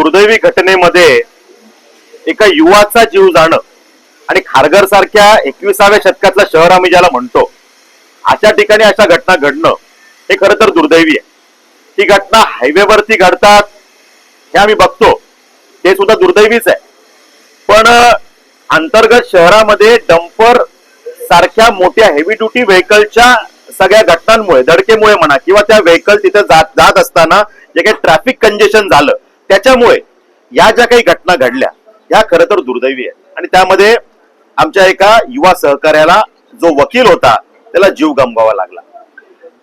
दुर्दैवी घटनेमध्ये एका युवाचा जीव जाणं आणि खारघर सारख्या 21व्या शतकातलं शहर आम्ही ज्याला म्हणतो, अशा ठिकाणी अशा घटना घडणं हे खरं तर दुर्दैवी आहे. ही घटना हायवेवरती घडतात हे आम्ही बघतो, ते सुद्धा दुर्दैवीच आहे. पण अंतर्गत शहरामध्ये डंपर सारख्या मोठ्या हेवी ड्युटी व्हेकलच्या सगळ्या घटनांमुळे, धडकेमुळे म्हणा किंवा त्या व्हेकल तिथे जात असताना जे काही ट्रॅफिक कंजेशन झालं त्याच्यामुळे या ज्या काही घटना घडल्या या खरं तर दुर्दैवी आहे. आणि त्यामध्ये आमच्या एका युवा सहकार्याला, जो वकील होता, त्याला जीव गमवावा लागला.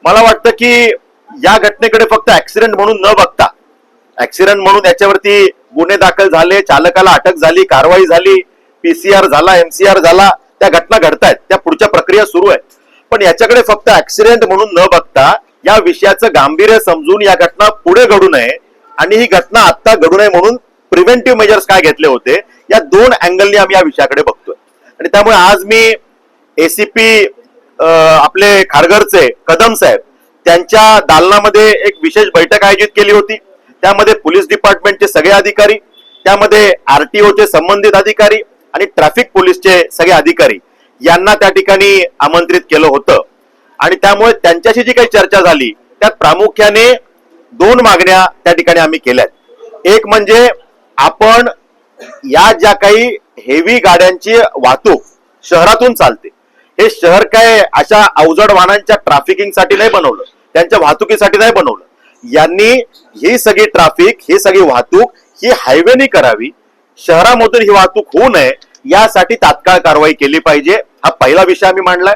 मला वाटतं की या घटनेकडे फक्त ऍक्सिडेंट म्हणून न बघता, ऍक्सिडेंट म्हणून याच्यावरती गुन्हे दाखल झाले, चालकाला अटक झाली, कारवाई झाली, पीसीआर झाला, एमसीआर झाला, त्या घटना घडतायत, त्या पुढच्या प्रक्रिया सुरू आहे. पण याच्याकडे फक्त ऍक्सिडेंट म्हणून न बघता या विषयाचं गांभीर्य समजून या घटना पुढे घडू नये आणि ही घटना आता घडू नये म्हणून प्रिव्हेंटिव्ह मेजर्स काय घेतले होते, या दोन अँगलनी आम्ही या विषयाकडे बघतोय. आणि त्यामुळे आज मी एसीपी आपले खारघरचे कदम साहेब त्यांच्या दालनामध्ये एक विशेष बैठक आयोजित केली होती. त्यामध्ये पोलीस डिपार्टमेंटचे सगळे अधिकारी, त्यामध्ये आरटीओचे संबंधित अधिकारी आणि ट्रॅफिक पोलीसचे सगळे अधिकारी यांना त्या ठिकाणी आमंत्रित केलं होतं. आणि त्यामुळे त्यांच्याशी जी काही चर्चा झाली त्यात प्रामुख्याने दोन मागण्या त्या ठिकाणी आम्ही केल्यात. एक म्हणजे आपण या ज्या काही हेवी गाड्यांची वाहतूक शहरातून चालते, हे शहर काय अशा अवजड वाहनांच्या ट्रॅफिकिंगसाठी नाही बनवलं, त्यांच्या वाहतुकीसाठी नाही बनवलं. यांनी ही सगळी ट्रॅफिक, ही सगळी वाहतूक ही हायवेनी करावी, शहरामधून ही वाहतूक होऊ नये यासाठी तात्काळ कारवाई केली पाहिजे. हा पहिला विषय आम्ही मांडलाय.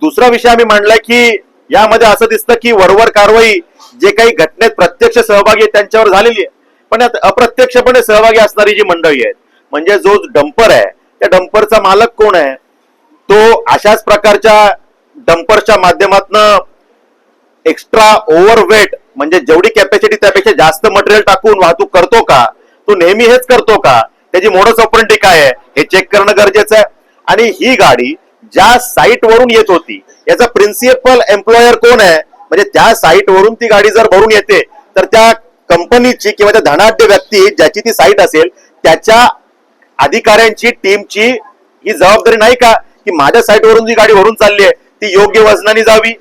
दुसरा विषय आम्ही मांडलाय की यामध्ये असं दिसतं की वरवर कारवाई जे काही घटनेत प्रत्यक्ष सहभागी आहेत त्यांच्यावर झालेली आहे, पण यात अप्रत्यक्षपणे सहभागी असणारी जी मंडळी आहेत, म्हणजे जो डंपर आहे त्या डंपरचा मालक कोण आहे, तो अशाच प्रकारच्या डंपरच्या माध्यमातून एक्स्ट्रा ओव्हरवेट म्हणजे जेवढी कॅपॅसिटी त्यापेक्षा जास्त मटेरियल टाकून वाहतूक करतो का, तो नेहमी हेच करतो का, त्याची मोडस ऑपरेंडी काय आहे हे चेक करणं गरजेचं आहे. आणि ही गाडी ज्या साईट वरून येत होती याचा प्रिन्सिपल एम्प्लॉयर कोण आहे, म्हणजे त्या साईट वरून ती गाडी जर भरून येते तर त्या कंपनीची किंवा त्या धनाढ्य व्यक्ती ज्याची ती साईट असेल त्याच्या अधिकाऱ्यांची, टीमची ही जबाबदारी नाही का की माझ्या साईट वरून जी गाडी भरून चालली आहे ती योग्य वजनाने जावी,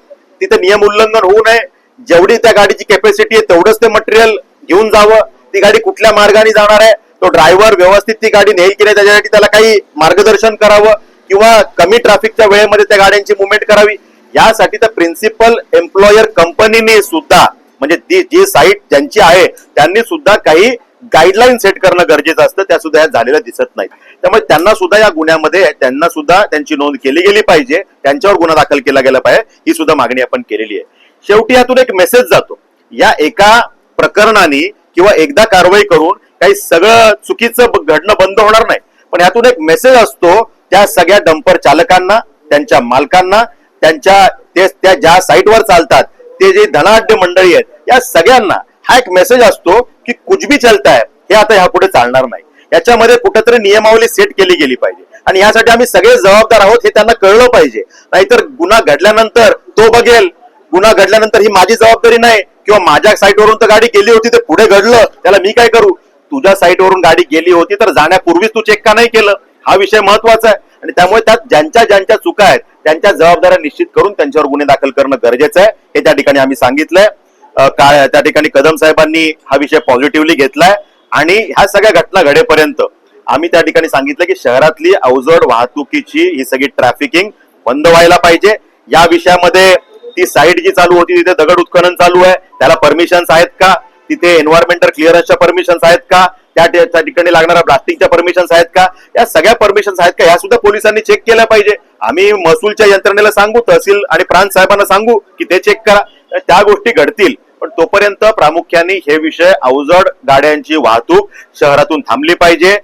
तिथे नियम उल्लंघन होऊ नये, जेवढी त्या गाडीची कॅपॅसिटी आहे तेवढंच ते मटेरियल घेऊन जावं, ती गाडी कुठल्या मार्गाने जाणार आहे, तो ड्रायव्हर व्यवस्थित ती गाडी नेईल की नाही त्याच्यासाठी त्याला काही मार्गदर्शन करावं किंवा कमी ट्रॅफिकच्या वेळेमध्ये त्या गाड्यांची मुवमेंट करावी. यासाठी त्या प्रिन्सिपल एम्प्लॉयर कंपनीने सुद्धा, म्हणजे जी साईट ज्यांची आहे त्यांनी सुद्धा काही गाईडलाईन सेट करणं गरजेचं असतं, त्या सुद्धा झालेलं दिसत नाही. त्यामुळे त्यांना सुद्धा या गुन्ह्यामध्ये त्यांना सुद्धा त्यांची नोंद केली गेली पाहिजे, त्यांच्यावर गुन्हा दाखल केला गेला पाहिजे, ही सुद्धा मागणी आपण केलेली आहे. शेवटी यातून एक मेसेज जातो, या एका प्रकरणाने किंवा एकदा कारवाई करून काही सगळं चुकीचं घडणं बंद होणार नाही, पण यातून एक मेसेज असतो त्या सगळ्या डंपर चालकांना, त्यांच्या मालकांना, त्या ज्या साईटवर चालतात ते जे धनाढ्य मंडळी आहेत, या सगळ्यांना हा एक मेसेज असतो की कुछ भी चलता है, हे आता ह्यापुढे चालणार नाही. याच्यामध्ये कुठेतरी नियमावली सेट केली गेली पाहिजे आणि यासाठी आम्ही सगळे जबाबदार आहोत हे त्यांना कळलं पाहिजे. नाहीतर गुन्हा घडल्यानंतर तो बघेल, गुन्हा घडल्यानंतर ही माझी जबाबदारी नाही किंवा माझ्या साईटवरून तर गाडी गेली होती ते पुढे घडलं त्याला मी काय करू, तुझ्या साईटवरून गाडी गेली होती तर जाण्यापूर्वीच तू चेक का नाही केलं, हा विषय महत्वाचा आहे. आणि त्यामुळे त्यात ज्यांच्या चुका आहेत त्यांच्या जबाबदाऱ्या निश्चित करून त्यांच्यावर गुन्हे दाखल करणं गरजेचं आहे, हे त्या ठिकाणी आम्ही सांगितलंय. त्या ठिकाणी कदम साहेबांनी हा विषय पॉझिटिव्हली घेतलाय आणि ह्या सगळ्या घटना घडेपर्यंत आम्ही त्या ठिकाणी सांगितलं की शहरातली अवजड वाहतुकीची ही सगळी ट्रॅफिकिंग बंद व्हायला पाहिजे. या विषयामध्ये ती साईट जी चालू होती तिथे दगड उत्खनन चालू आहे, त्याला परमिशन्स आहेत का, तिथे एन्व्हायरमेंटल क्लिअरन्सच्या परमिशन्स आहेत का, त्या ठिकाणी लागणाऱ्या प्लास्टिकच्या परमिशन्स आहेत का, या सगळ्या परमिशन्स आहेत का, या सुद्धा पोलिसांनी चेक केल्या पाहिजे. आम्ही महसूलच्या यंत्रणेला सांगू, तहसील आणि प्रांत साहेबांना सांगू की ते चेक करा, त्या गोष्टी घडतील. पण तोपर्यंत प्रामुख्याने हे विषय अवजड गाड्यांची वाहतूक शहरातून थांबली पाहिजे.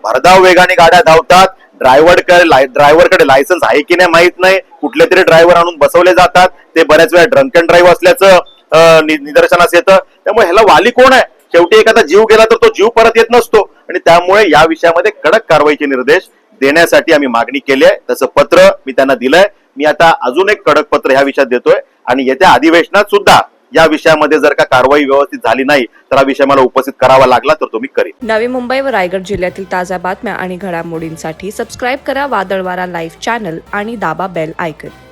भरधाव वेगाने गाड्या धावतात, ड्रायव्हरकडे लायसन्स आहे की नाही माहित नाही, कुठले तरी ड्रायव्हर आणून बसवले जातात, ते बऱ्याच वेळा ड्रंक अँड ड्राईव्ह असल्याचं निदर्शनास येतं. त्यामुळे ह्याला वाली कोण आहे, शेवटी एखादा जीव गेला तर तो जीव परत येत नसतो. आणि त्यामुळे या विषयामध्ये कडक कारवाईचे निर्देश देण्यासाठी आम्ही मागणी केली आहे, तसं पत्र मी त्यांना दिलंय. मी आता अजून एक कडक पत्र ह्या विषयात देतोय आणि येत्या अधिवेशनात सुद्धा या विषयामध्ये जर का कारवाई व्यवस्थित झाली नाही तर हा विषय मला उपस्थित करावा लागला तर तो मी करेन. नवी मुंबई व रायगड जिल्ह्यातील ताज्या बातम्या आणि घडामोडींसाठी सबस्क्राईब करा वादळवारा लाईव्ह चॅनल आणि दाबा बेल आयकन.